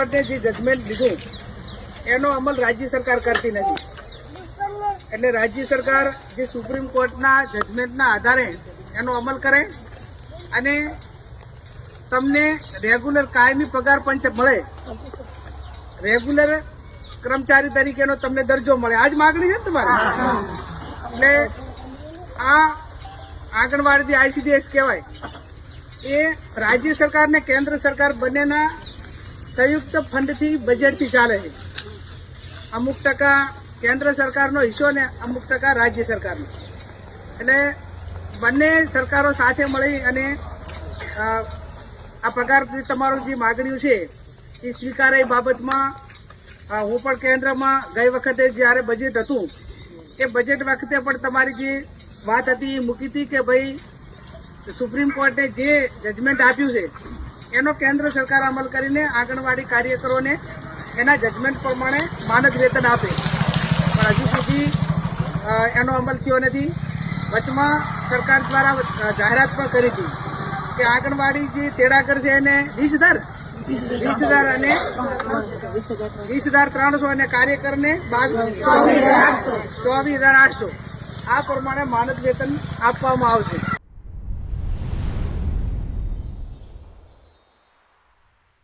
કોર્ટે જે જજમેન્ટ લીધું એનો અમલ રાજ્ય સરકાર કરતી નથી. એટલે રાજ્ય સરકાર જે સુપ્રીમ કોર્ટના જજમેન્ટના આધારે એનો અમલ કરે અને તમને રેગ્યુલર કાયમી પગાર પંચ મળે, રેગ્યુલર કર્મચારી તરીકેનો તમને દરજ્જો મળે. આજ માગણી છે ને તમારી. એટલે આ આંગણવાડી ICDS કહેવાય એ રાજ્ય સરકાર ને કેન્દ્ર સરકાર બંનેના સંયુક્ત ફંડથી બજેટથી ચાલે છે. અમુક ટકા કેન્દ્ર સરકારનો હિસ્સો ને અમુક ટકા રાજ્ય સરકારનો. એટલે બંને સરકારો સાથે મળી અને આ પગાર તમારું જે માગણીઓ છે એ સ્વીકારે એ બાબતમાં હું પણ કેન્દ્રમાં ગઈ વખતે જ્યારે બજેટ હતું એ બજેટ વખતે પણ તમારી જે વાત હતી એ મૂકી હતી કે ભાઈ સુપ્રીમ કોર્ટે જે જજમેન્ટ આપ્યું છે એનો કેન્દ્ર સરકાર અમલ કરીને આંગણવાડી કાર્યકરોને એના જજમેન્ટ પ્રમાણે માનદ વેતન આપે. પણ હજુ સુધી એનો અમલ થયો નથી. વચમાં સરકાર દ્વારા જાહેરાત પણ કરી હતી કે આંગણવાડી જે તેડાગર છે એને 20,000 અને 20,300 અને કાર્યકરને 24,800 આ પ્રમાણે માનદ વેતન આપવામાં આવશે.